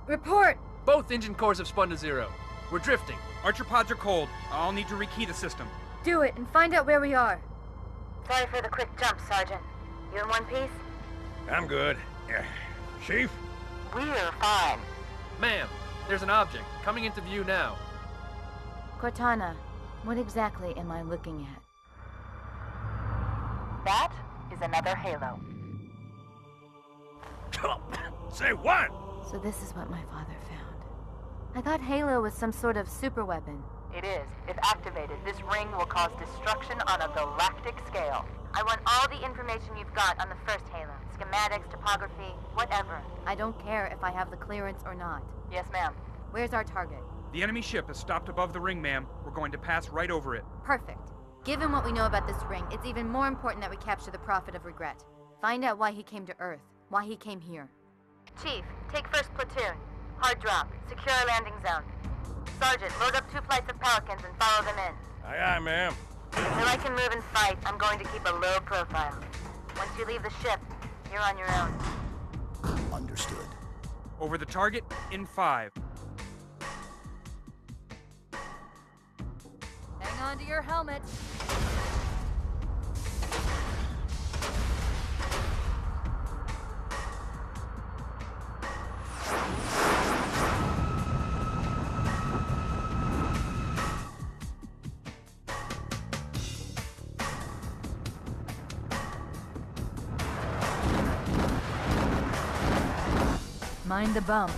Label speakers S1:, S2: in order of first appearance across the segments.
S1: Report!
S2: Both engine cores have spun to zero. We're drifting.
S3: Archer pods are cold. I'll need to rekey the system.
S1: Do it and find out where we are.
S4: Sorry for the quick jump, Sergeant. You in one piece?
S5: I'm good. Chief?
S4: We're fine.
S2: Ma'am, there's an object coming into view now.
S1: Cortana, what exactly am I looking at?
S4: That is another Halo.
S5: Say what?
S1: So this is what my father found. I thought Halo was some sort of super weapon.
S4: It is. If activated, this ring will cause destruction on a galactic scale. I want all the information you've got on the first Halo. Schematics, topography, whatever.
S1: I don't care if I have the clearance or not.
S4: Yes, ma'am.
S1: Where's our target?
S3: The enemy ship has stopped above the ring, ma'am. We're going to pass right over it.
S1: Perfect. Given what we know about this ring, it's even more important that we capture the Prophet of Regret. Find out why he came to Earth, why he came here.
S4: Chief, take first platoon. Hard drop. Secure our landing zone. Sergeant, load up 2 flights of Pelicans and follow them in.
S5: Aye, aye, ma'am.
S4: So I can move and fight, I'm going to keep a low profile. Once you leave the ship, you're on your own.
S6: Understood.
S3: Over the target in 5.
S1: Hang on to your helmet. Mind the bump.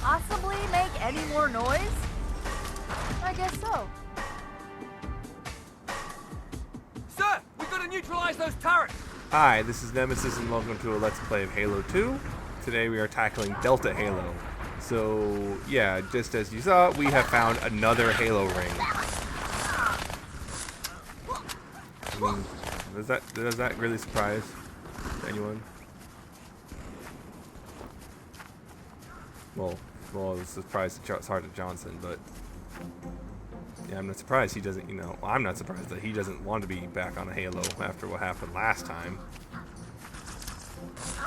S1: Possibly make any more noise? I guess so.
S2: Sir, we gotta neutralize those turrets!
S7: Hi, this is Nemesis and welcome to a Let's Play of Halo 2. Today we are tackling Delta Halo. So, yeah, just as you saw, we have found another Halo ring. I mean, does that really surprise anyone? Well, it was a surprise to Sergeant Johnson, but yeah, I'm not surprised he doesn't, I'm not surprised that he doesn't want to be back on a Halo after what happened last time.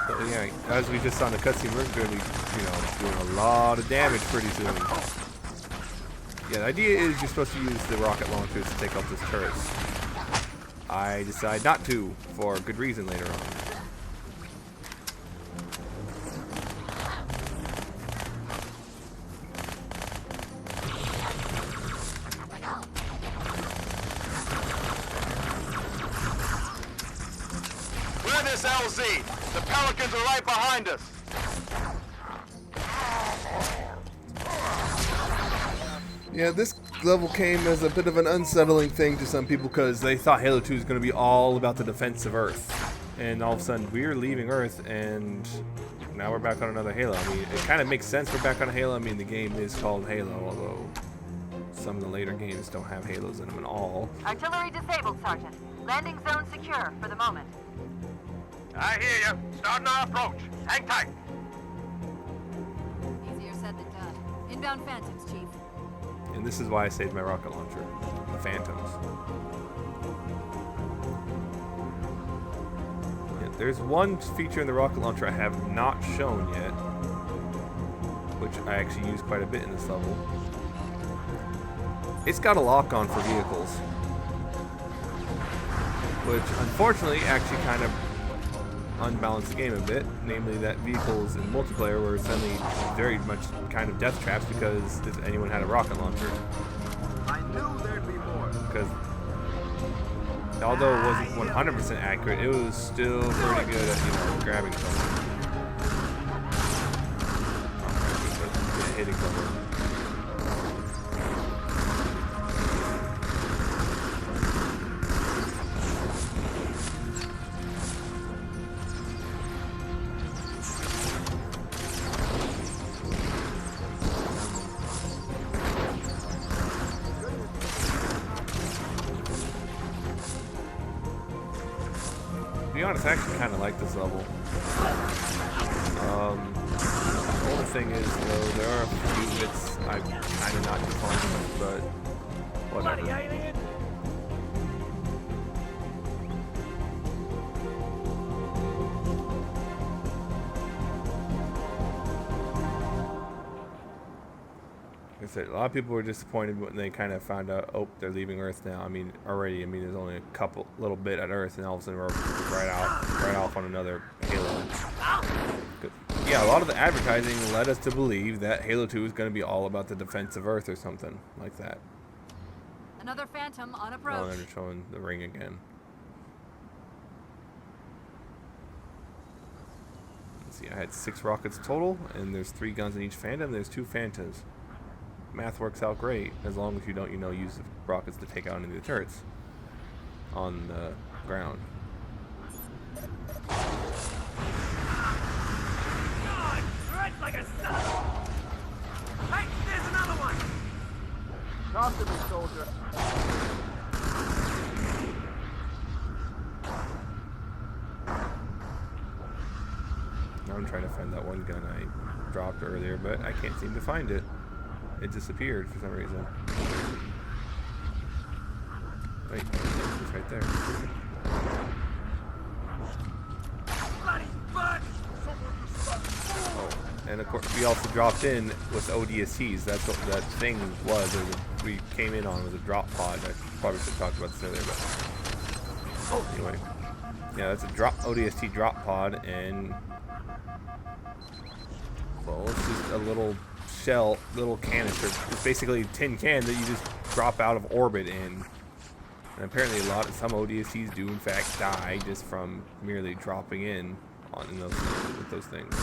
S7: But yeah, as we just saw in the cutscene, we're going to be, doing a lot of damage pretty soon. Yeah, the idea is you're supposed to use the rocket launchers to take out those turrets. I decide not to, for good reason later on.
S8: This LZ. The Pelicans are right behind us.
S7: Yeah, this level came as a bit of an unsettling thing to some people because they thought Halo 2 was going to be all about the defense of Earth. And all of a sudden, we're leaving Earth and now we're back on another Halo. I mean, it kind of makes sense we're back on a Halo. I mean, the game is called Halo, although some of the later games don't have Halos in them at all.
S4: Artillery disabled, Sergeant. Landing zone secure for the moment.
S8: I hear you. Starting our approach. Hang tight.
S1: Easier said than done. Inbound Phantoms, Chief.
S7: And this is why I saved my rocket launcher, the Phantoms. Yeah, there's one feature in the rocket launcher I have not shown yet, which I actually use quite a bit in this level. It's got a lock-on for vehicles, which unfortunately actually kind of unbalanced the game a bit, namely that vehicles in multiplayer were suddenly very much kind of death traps because anyone had a rocket launcher.
S8: I knew there'd be more.
S7: Because although it wasn't 100% accurate, it was still pretty good at, grabbing something. Yeah, hitting something. be honest, I actually kind of like this level. The only thing is, though, there are a few bits I'm kind of not too fond of, but whatever. Like I said, a lot of people were disappointed when they kind of found out, oh, they're leaving Earth now. I mean, already, there's only a little bit at Earth, and all of a sudden we're right off on another Halo. Yeah, a lot of the advertising led us to believe that Halo 2 is going to be all about the defense of Earth or something like that.
S9: Another Phantom on approach.
S7: Oh, and they're showing the ring again. Let's see, I had 6 rockets total, and there's 3 guns in each Phantom. There's 2 Phantoms. Math works out great as long as you don't, use the rockets to take out any of the turrets on the ground.
S2: God, red like a sun. Hey, there's another one.
S8: Talk to me, soldier.
S7: Now I'm trying to find that one gun I dropped earlier, but I can't seem to find it. It disappeared for some reason. Wait, it's right there.
S2: Bloody bud.
S7: Oh, and of course we also dropped in with ODSTs. That's what that thing was. We came in on was a drop pod. I probably should have talked about this earlier, but anyway, yeah, that's a ODST drop pod, and well, it's just a little canister. It's basically a tin can that you just drop out of orbit in. And apparently some ODSTs do in fact die just from merely dropping in with those things.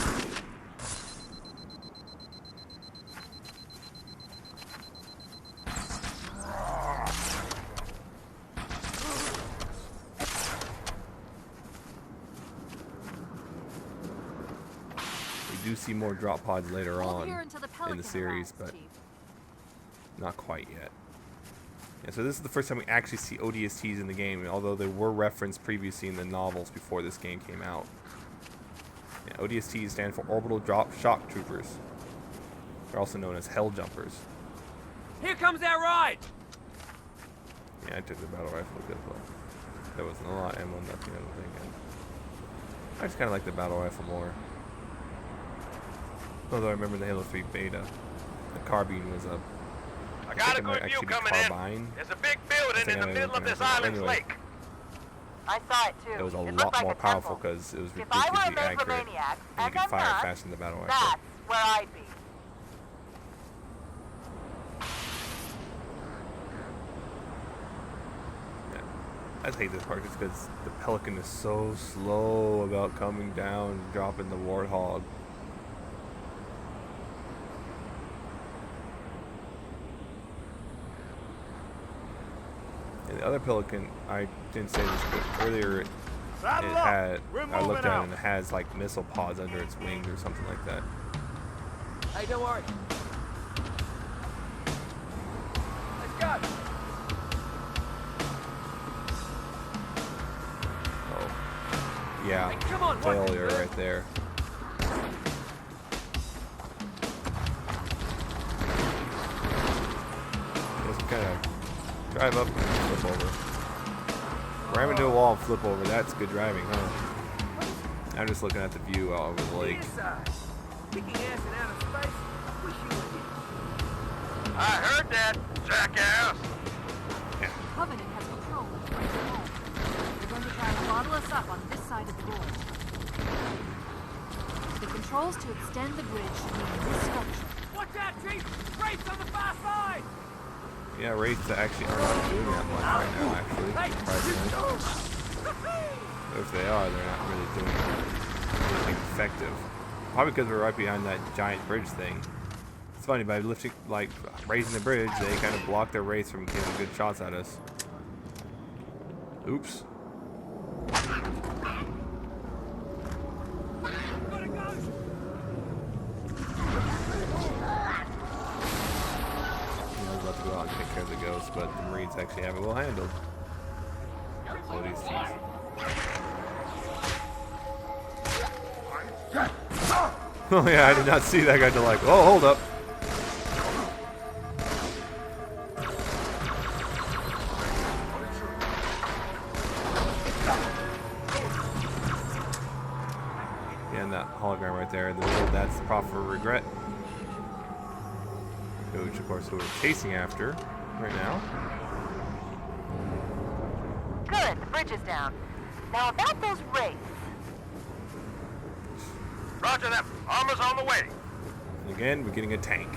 S7: We do see more drop pods later on in the series, but not quite yet. Yeah, so this is the first time we actually see ODSTs in the game, although they were referenced previously in the novels before this game came out. Yeah, ODSTs stand for Orbital Drop Shock Troopers. They're also known as Hell Jumpers.
S2: Here comes our ride.
S7: Yeah, I took the battle rifle as well. There wasn't a lot of ammo, nothing, I don't think. I just kind of like the battle rifle more. Although I remember the Halo 3 beta, the carbine was a...
S8: I got a good view coming in. There's a big building in the middle of this island's lake.
S4: I saw it too.
S7: It was a
S4: It
S7: lot
S4: looked like
S7: more
S4: a
S7: powerful
S4: temple.
S7: because it was
S4: If I were a
S7: ridiculously accurate,
S4: megalomaniac,
S7: and you
S4: and
S7: could
S4: I'm
S7: fire
S4: not,
S7: faster than the battle rifle.
S4: that's where I'd be.
S7: I just hate this part just because the Pelican is so slow about coming down and dropping the Warthog. And the other Pelican, I didn't say this, but earlier I looked at it and it has like missile pods under its wings or something like that.
S2: Hey, don't worry. Let's go.
S7: Oh, yeah,
S2: Hey, come on,
S7: failure right there. Just kind of drive up and flip over. Ram into a wall and flip over. That's good driving, huh? I'm just looking at the view all over the lake.
S2: Kicking ass in outer space. Wish you were here.
S8: I heard that, jackass.
S7: Yeah.
S9: Covenant has control of the bridge wall. They're going to try and bottle us up on this side of the gorge. The controls to extend the bridge should be in this structure.
S2: Watch out, Chief! Wraiths on the far side!
S7: Yeah, Wraiths actually are not doing that much right now, actually. Surprisingly. If they are, they're not really doing anything effective. Probably because we're right behind that giant bridge thing. It's funny, by lifting, like, raising the bridge, they kind of block their Wraiths from getting good shots at us. Oops. About to go out and take care of the ghosts, but the Marines actually have it well handled. ODSTs. Oh yeah, I did not see that guy to like, oh, hold up. Yeah, and that hologram right there in the middle, that's the prophet of regret. Which, of course, who we're chasing after right now.
S4: Good, the bridge is down. Now about those wraiths.
S8: Roger that. Armor's on the way.
S7: And again, we're getting a tank.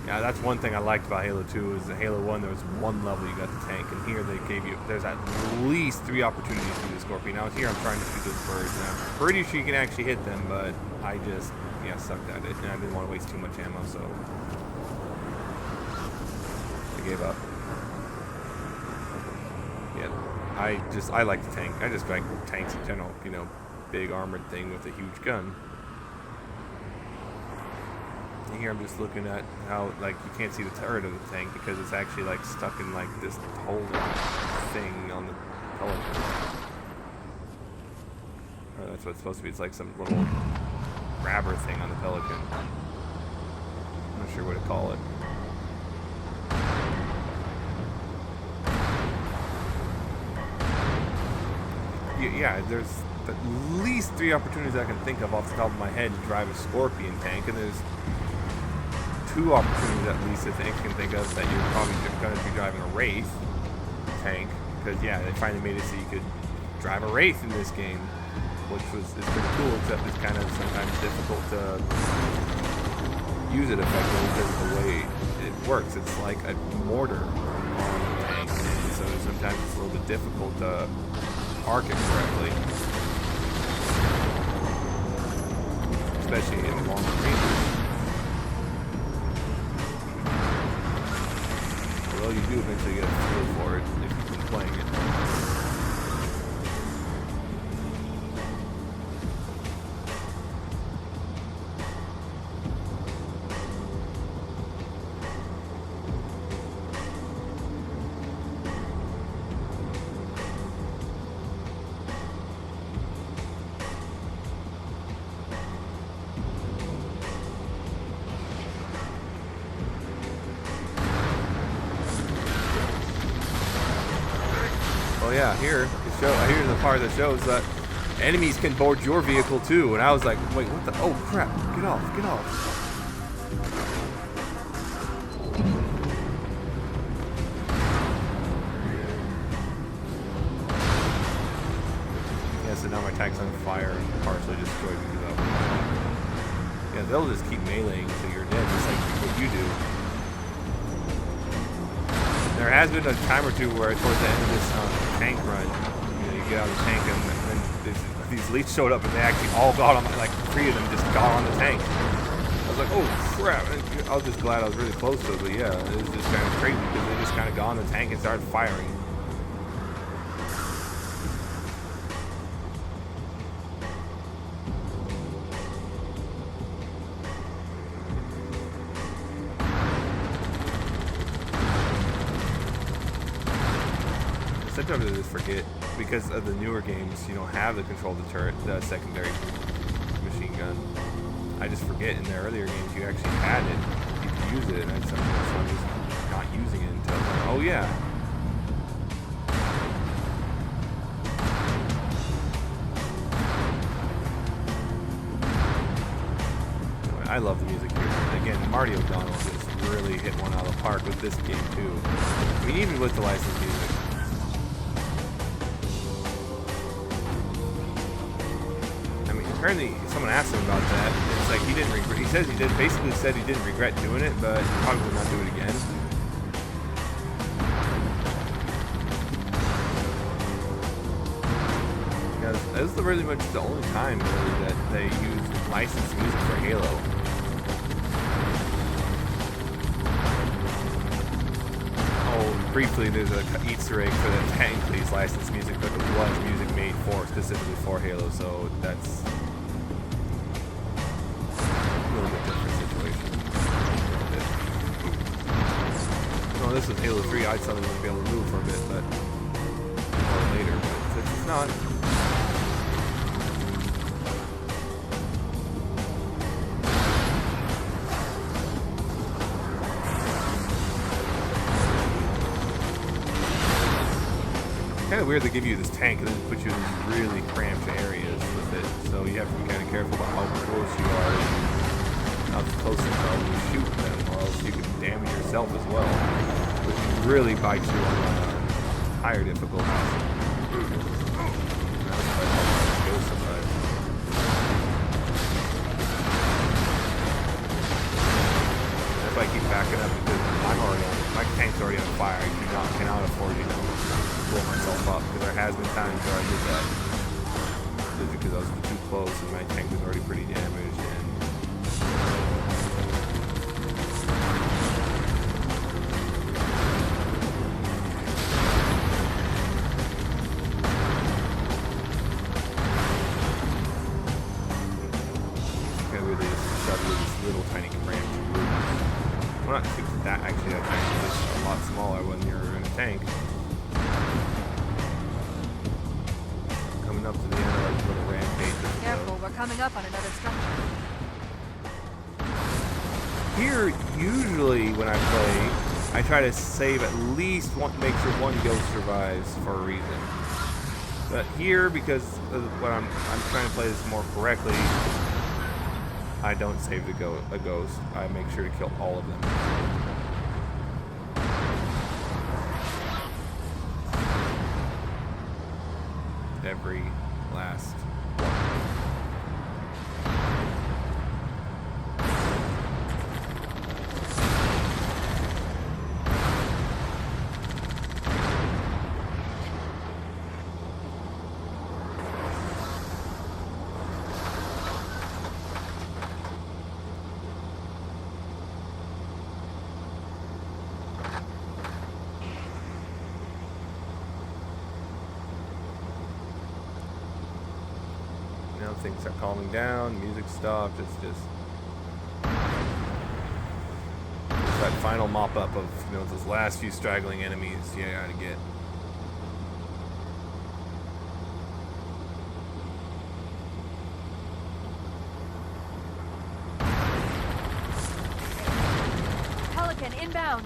S7: Yeah, that's one thing I liked about Halo 2 is in Halo 1 there was one level you got the tank, and here they gave you, there's at least 3 opportunities to do the Scorpion. Now here I'm trying to shoot those birds, and I'm pretty sure you can actually hit them, but I just, sucked at it, and I didn't want to waste too much ammo, so I gave up. Yeah, I like the tank. I just like tanks in general, big armored thing with a huge gun. And here I'm just looking at how, like, you can't see the turret of the tank because it's actually, like, stuck in, like, this holding thing on the Pelican. Or that's what it's supposed to be. It's like some little grabber thing on the Pelican. I'm not sure what to call it. Yeah, there's at least 3 opportunities I can think of off the top of my head to drive a Scorpion tank, and there's 2 opportunities at least I can think of that you're probably going to be driving a Wraith tank, because they finally made it so you could drive a Wraith in this game, which is pretty cool, except it's kind of sometimes difficult to use it effectively because of the way it works. It's like a mortar on a tank, and so sometimes it's a little bit difficult to park it correctly, especially in long ranges. Well, you do eventually get a feel for it if you've been playing it. Oh yeah, here's the part that shows that enemies can board your vehicle too, and I was like, wait, what the? Oh crap! Get off! Get off! Yeah, so now my tank's on fire and partially destroyed because of that. Yeah, they'll just keep meleeing until you're dead, just like what you do. There has been a time or two where towards the end of this tank run, you get out of the tank and then these elites showed up and they actually all got on, like 3 of them just got on the tank. I was like, oh crap, and I was just glad I was really close to it, but yeah, it was just kind of crazy because they just kind of got on the tank and started firing. Sometimes I just forget, because of the newer games, you don't have the control of the turret, the secondary machine gun. I just forget in the earlier games you actually had it, you could use it, and I'm just not using it until, oh yeah. Anyway, I love the music here. And again, Marty O'Donnell just really hit one out of the park with this game too. I mean, even with the licensed music. Apparently, someone asked him about that. It's like he didn't regret. He says he basically said he didn't regret doing it, but he probably will not do it again. Because this is really much the only time really that they use licensed music for Halo. Oh, briefly, there's an Easter egg for the tank that these licensed music, but it was music made specifically for Halo, so that's this was Halo 3, I thought it would be able to move for a bit, but later, but it's not. kind of weird they give you this tank and then put you in these really cramped areas with it. So you have to be kind of careful about how close you are and how close you are when you shoot them, or else you can damage yourself as well, which really bites you on higher difficulties. If I keep backing up because my tank's already on fire, I cannot afford to blow myself up, because there has been times where I did that just because I was too close and my tank was already pretty damaged. And really shove with this little tiny cramped rooms. Well, not that actually, that tank was a lot smaller when you're in a tank. Coming up to the end of our little rampage.
S9: Careful, we're coming up on another structure.
S7: Here, usually when I play, I try to save at least one, make sure one ghost survives for a reason. But here, because of what I'm trying to play this more correctly, I don't save a ghost. I make sure to kill all of them. Every last one. Now things are calming down, music stopped, it's just that final mop up of, those last few straggling enemies you gotta get.
S9: Pelican inbound.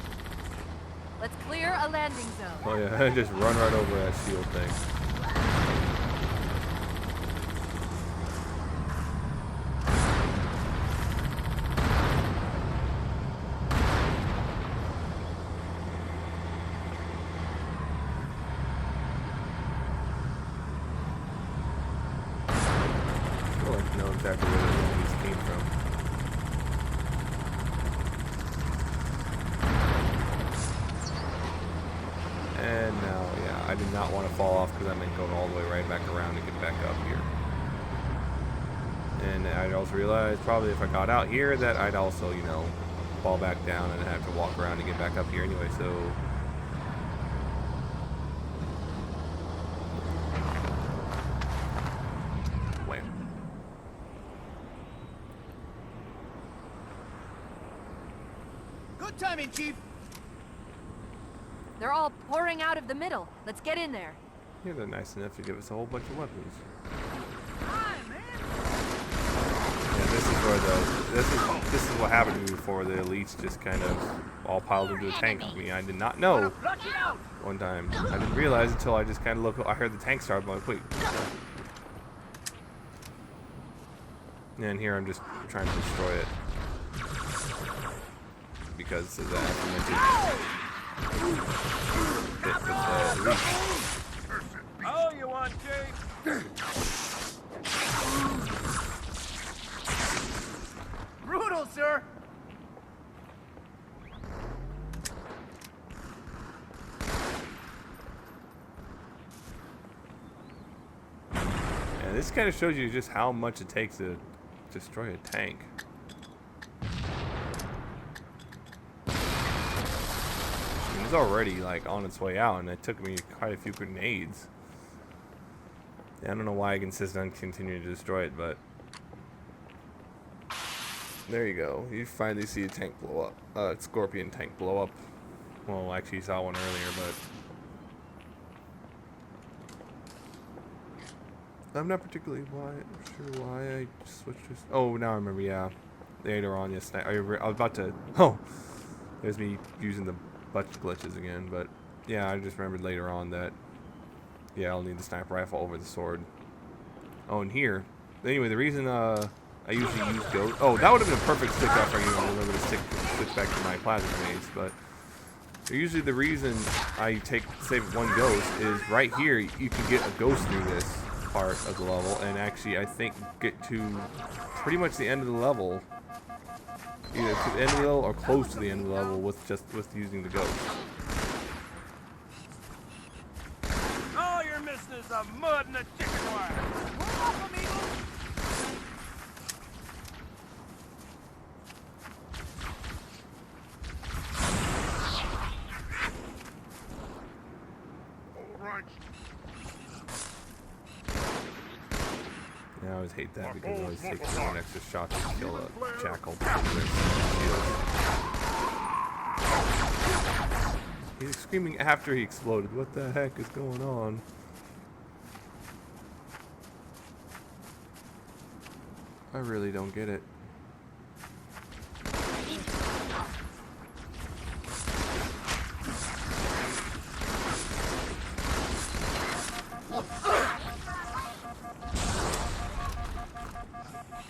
S9: Let's clear a landing zone.
S7: Oh yeah, just run right over that shield thing. Know exactly where the enemies came from. And now, yeah, I did not want to fall off because I meant going all the way right back around to get back up here. And I'd also realized probably if I got out here that I'd also, fall back down and have to walk around to get back up here anyway, so...
S2: Good timing, Chief.
S9: They're all pouring out of the middle. Let's get in there.
S7: Yeah, they're nice enough to give us a whole bunch of weapons.
S2: Hi, man.
S7: Yeah, this is where this is what happened to me before. The elites just kind of all piled into a tank on me. I did not know one time. I didn't realize until I just kind of looked. I heard the tank start, but I'm like, wait. And here I'm just trying to destroy it. Because of that implemented hit with the reach.
S8: Oh, you want, Jake?
S2: Brutal, sir.
S7: And this kind of shows you just how much it takes to destroy a tank. It's already like on its way out, and it took me quite a few grenades. Yeah, I don't know why I insist on continuing to destroy it, but there you go. You finally see a tank blow up. Scorpion tank blow up. Well, actually, you saw one earlier, but I'm not particularly sure why I switched this. Oh, now I remember. Yeah, later on, yes. I was about to. Oh, there's me using the bunch of glitches again, but yeah, I just remembered later on that Yeah, I'll need the sniper rifle over the sword. Oh, and here. Anyway, the reason I usually use ghost. Oh, that would have been a perfect stick after I remember to switch back to my plasma grenades. But usually the reason I save one ghost is right here. You can get a ghost through this part of the level, and actually I think get to pretty much the end of the level, either to the end of the level or close to the end of the level with using the ghost.
S2: All you're missing is the mud and the chicken wire. Move off, amigo.
S7: Yeah, I always hate that because it always takes one extra shot to kill a jackal. He's screaming after he exploded. What the heck is going on? I really don't get it.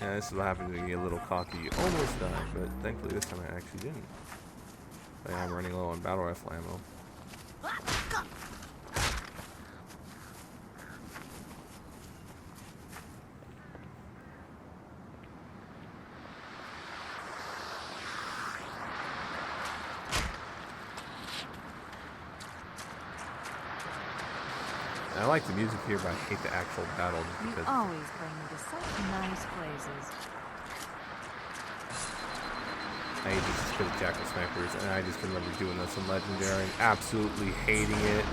S7: Yeah, this is what happened to me, a little cocky. Almost died, but thankfully this time I actually didn't. But yeah, I'm running low on battle rifle ammo. I like the music here, but I hate the actual battle just
S9: You
S7: because.
S9: always bring me to such nice places.
S7: I hate this just because of jackal snipers, and I just remember doing this in Legendary and absolutely hating it.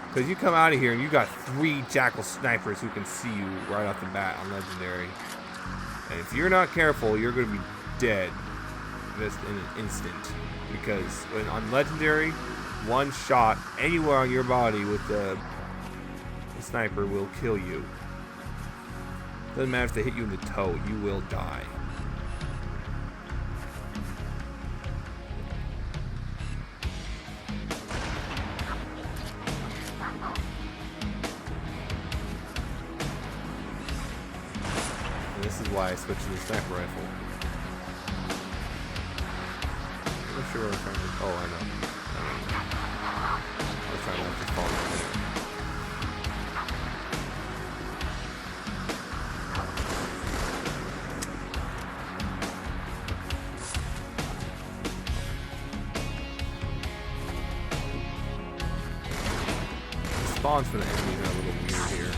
S7: Because you come out of here and you got 3 jackal snipers who can see you right off the bat on Legendary. And if you're not careful, you're going to be dead just in an instant. Because when on Legendary, one shot anywhere on your body with the sniper will kill you. Doesn't matter if they hit you in the toe, you will die. And this is why I switched to the sniper rifle. I'm not sure what I'm trying to. Oh, I know. I was trying to just fall down there. The spawns for the enemies are a little weird here.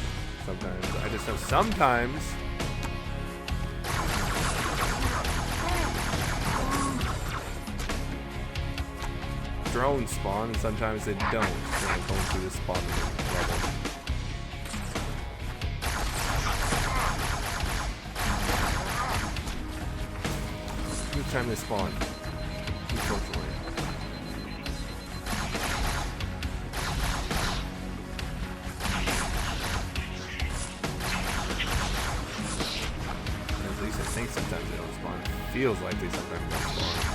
S7: Sometimes. I just know sometimes. Drones spawn, and sometimes they don't when I'm going through this spawn level. Each time they spawn, unfortunately. At least I think sometimes they don't spawn. It feels like they sometimes don't spawn.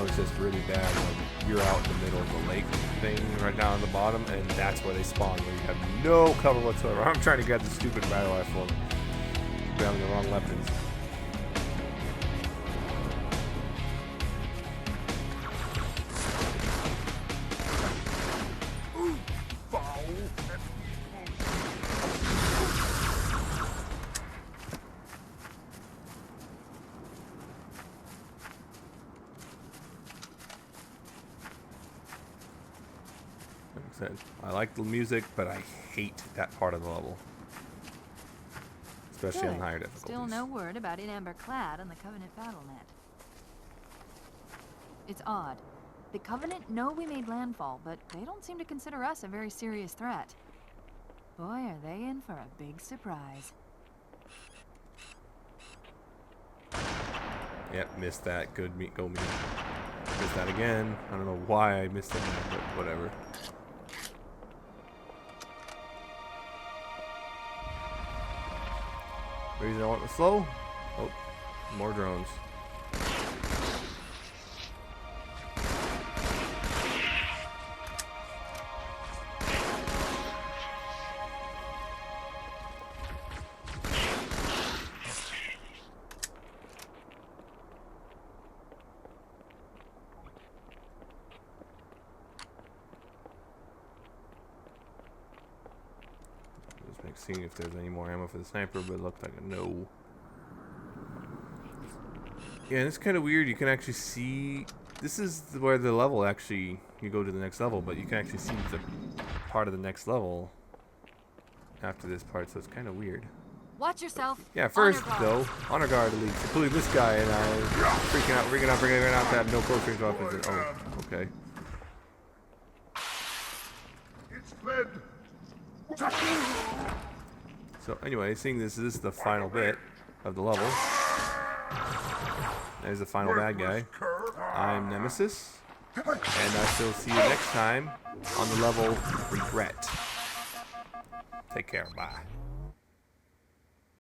S7: It's just really bad when you're out in the middle of the lake thing right down on the bottom, and that's where they spawn, where you have no cover whatsoever. I'm trying to grab the stupid battle rifle and grabbing the wrong weapons. I like the music, but I hate that part of the level. Especially on higher difficulties.
S9: Still no word about Amber Clad on the Covenant BattleNet. It's odd. The Covenant know we made landfall, but they don't seem to consider us a very serious threat. Boy, are they in for a big surprise.
S7: Yep, missed that. Good meat, go me. Missed that again. I don't know why I missed that, but whatever. Reason I want to slow? Oh, more drones. Seeing if there's any more ammo for the sniper, but it looked like a no. Yeah, and it's kind of weird. You can actually see. This is where the level actually. You go to the next level, but you can actually see the part of the next level after this part, so it's kind of weird.
S9: Watch yourself.
S7: Yeah, first though, honor guard elites, including this guy, and I freaking out, bringing out to have no close range weapons. Oh, okay.
S2: It's fled.
S7: So anyway, seeing this is the final bit of the level. There's the final bad guy. I'm Nemesis, and I shall see you next time on the level Regret. Take care, bye.